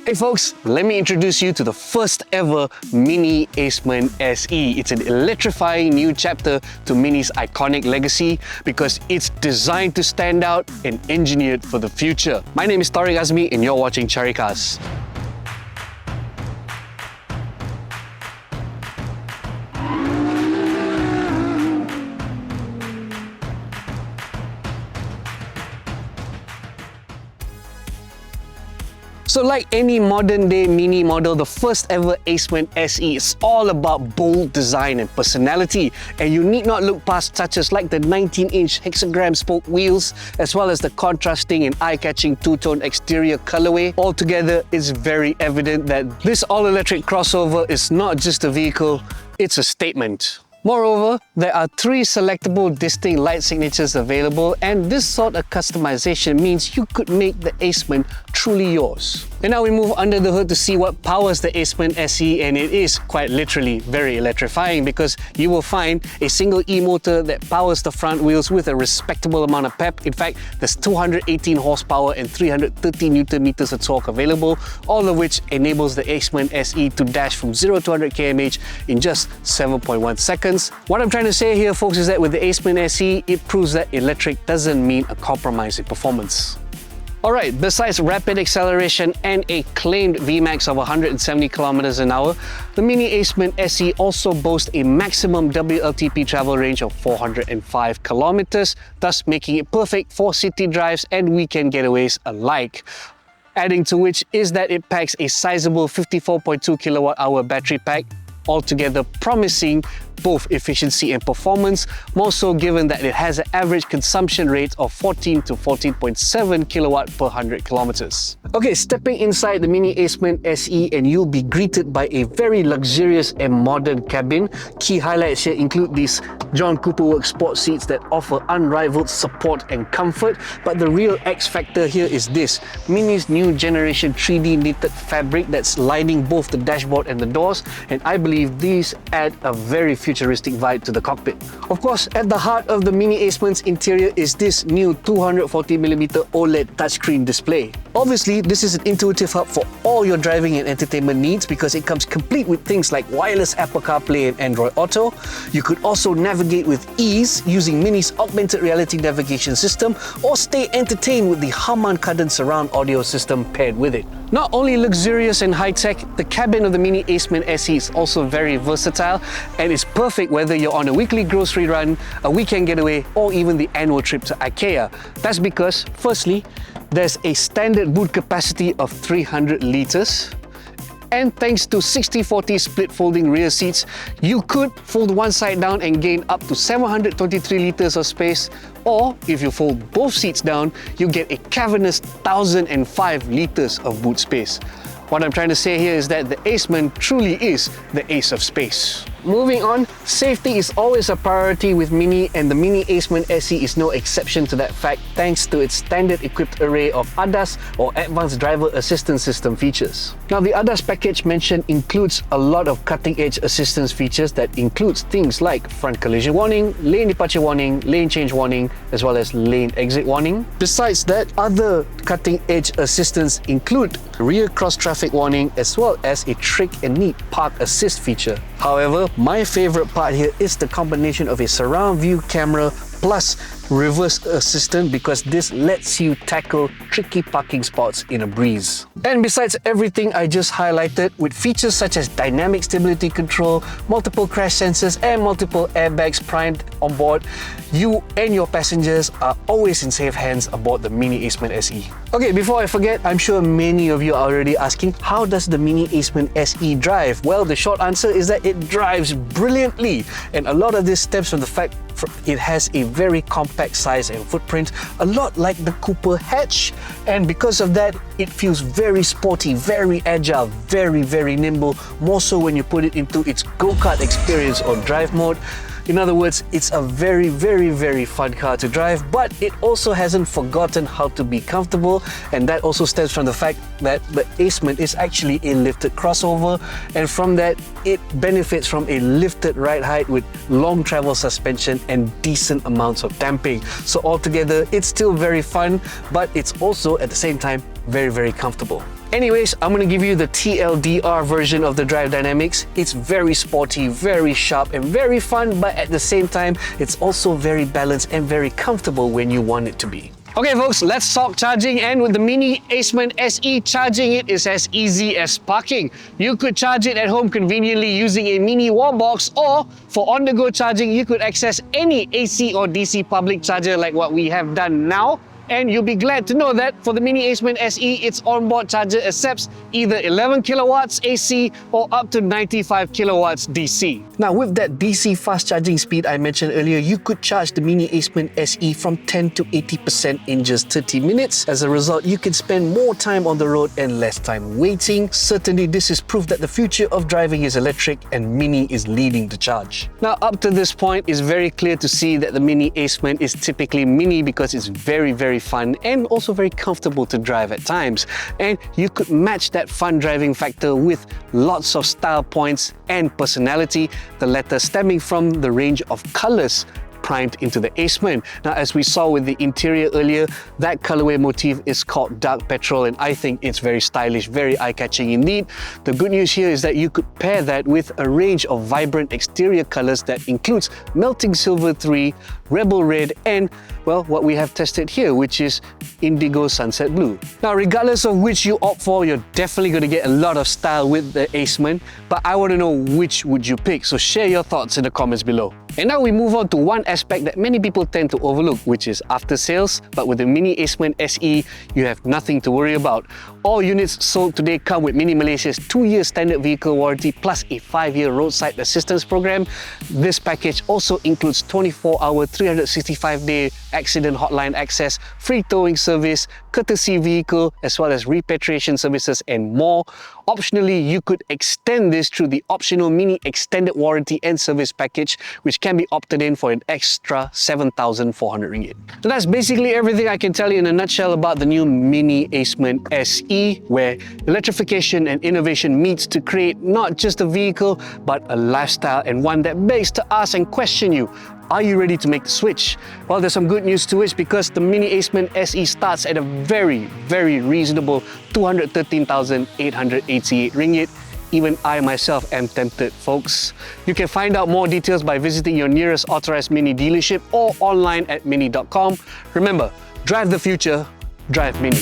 Hey folks, let me introduce you to the first ever MINI Aceman SE. It's an electrifying new chapter to MINI's iconic legacy because it's designed to stand out and engineered for the future. My name is Tariq Azmi and you're watching Caricarz. So like any modern day Mini model, the first ever Aceman SE is all about bold design and personality, and you need not look past touches like the 19-inch hexagram spoke wheels as well as the contrasting and eye-catching two-tone exterior colorway. Altogether, it's very evident that this all-electric crossover is not just a vehicle, it's a statement. Moreover, there are 3 selectable distinct light signatures available, and this sort of customization means you could make the Aceman truly yours. And now we move under the hood to see what powers the Aceman SE, and it is quite literally very electrifying because you will find a single E-motor that powers the front wheels with a respectable amount of pep. In fact, there's 218 horsepower and 330 Newton meters of torque available, all of which enables the Aceman SE to dash from 0 to 100 km/h in just 7.1 seconds. What I'm trying to say here, folks, is that with the Aceman SE, it proves that electric doesn't mean a compromise in performance. Alright, besides rapid acceleration and a claimed Vmax of 170 km/h, the MINI Aceman SE also boasts a maximum WLTP travel range of 405 km, thus making it perfect for city drives and weekend getaways alike. Adding to which is that it packs a sizable 54.2 kWh battery pack, altogether promising both efficiency and performance, more so given that it has an average consumption rate of 14 to 14.7 kilowatt per 100 kilometers. Okay, stepping inside the MINI Aceman SE and you'll be greeted by a very luxurious and modern cabin. Key highlights here include these John Cooper Work sport seats that offer unrivaled support and comfort, but the real X factor here is this: MINI's new generation 3D knitted fabric that's lining both the dashboard and the doors, and I believe these add a very futuristic vibe to the cockpit. Of course, at the heart of the MINI Aceman's interior is this new 240mm OLED touchscreen display. Obviously, this is an intuitive hub for all your driving and entertainment needs because it comes complete with things like wireless Apple CarPlay and Android Auto. You could also navigate with ease using MINI's augmented reality navigation system, or stay entertained with the Harman Kardon surround audio system paired with it. Not only luxurious and high-tech, the cabin of the MINI Aceman SE is also very versatile and is perfect whether you're on a weekly grocery run, a weekend getaway, or even the annual trip to IKEA. That's because, firstly, there's a standard boot capacity of 300 litres. And thanks to 60/40 split folding rear seats, you could fold one side down and gain up to 723 litres of space, or if you fold both seats down, you get a cavernous 1005 litres of boot space. What I'm trying to say here is that the Aceman truly is the ace of space. Moving on, safety is always a priority with MINI, and the MINI Aceman SE is no exception to that fact thanks to its standard equipped array of ADAS or Advanced Driver Assistance System features. Now, the ADAS package mentioned includes a lot of cutting-edge assistance features that includes things like front collision warning, lane departure warning, lane change warning, as well as lane exit warning. Besides that, other cutting-edge assistance include rear cross-traffic warning as well as a trick and neat park assist feature. However, my favorite part here is the combination of a surround view camera plus reverse assistant, because this lets you tackle tricky parking spots in a breeze. And besides everything I just highlighted, with features such as dynamic stability control, multiple crash sensors and multiple airbags primed on board, you and your passengers are always in safe hands aboard the MINI Aceman SE. Okay, before I forget, I'm sure many of you are already asking, how does the MINI Aceman SE drive? Well, the short answer is that it drives brilliantly, and a lot of this stems from the fact it has a very compact size and footprint, a lot like the Cooper hatch, and because of that, it feels very sporty, very agile, very nimble, more so when you put it into its go-kart experience or drive mode. In other words, it's a very, very, very fun car to drive, but it also hasn't forgotten how to be comfortable, and that also stems from the fact that the Aceman is actually a lifted crossover, and from that, it benefits from a lifted ride height with long travel suspension and decent amounts of damping. So altogether, it's still very fun, but it's also at the same time very, very comfortable. Anyways, I'm going to give you the TLDR version of the drive dynamics. It's very sporty, very sharp and very fun, but at the same time, it's also very balanced and very comfortable when you want it to be. Okay folks, let's talk charging, and with the MINI Aceman SE, charging it is as easy as parking. You could charge it at home conveniently using a mini wall box, or for on-the-go charging, you could access any AC or DC public charger like what we have done now. And you'll be glad to know that for the MINI Aceman SE, its onboard charger accepts either 11 kilowatts AC or up to 95 kilowatts DC. Now, with that DC fast charging speed I mentioned earlier, you could charge the MINI Aceman SE from 10 to 80% in just 30 minutes. As a result, you can spend more time on the road and less time waiting. Certainly, this is proof that the future of driving is electric and MINI is leading the charge. Now, up to this point, it's very clear to see that the MINI Aceman is typically MINI because it's very, very fun and also very comfortable to drive at times. And you could match that fun driving factor with lots of style points and personality, the latter stemming from the range of colors primed into the Aceman. Now, as we saw with the interior earlier, that colorway motif is called dark petrol, and I think it's very stylish, very eye-catching indeed. The good news here is that you could pair that with a range of vibrant exterior colors that includes melting silver 3, rebel red, and well, what we have tested here, which is indigo sunset blue. Now, regardless of which you opt for, you're definitely going to get a lot of style with the Aceman, but I want to know which would you pick, so share your thoughts in the comments below. And now we move on to one aspect that many people tend to overlook, which is after sales. But with the MINI Aceman SE, you have nothing to worry about. All units sold today come with MINI Malaysia's 2-year standard vehicle warranty plus a 5-year roadside assistance program. This package also includes 24-hour, 365-day accident hotline access, free towing service, courtesy vehicle, as well as repatriation services and more. Optionally, you could extend this through the optional MINI Extended Warranty and Service Package, which can be opted in for an extra 7,400 ringgit. So that's basically everything I can tell you in a nutshell about the new MINI Aceman SE, where electrification and innovation meets to create not just a vehicle, but a lifestyle, and one that begs to ask and question you. Are you ready to make the switch? Well, there's some good news to it, because the MINI Aceman SE starts at a very, very reasonable 213,888 ringgit. Even I myself am tempted, folks. You can find out more details by visiting your nearest authorized MINI dealership or online at mini.com. Remember, drive the future, drive MINI.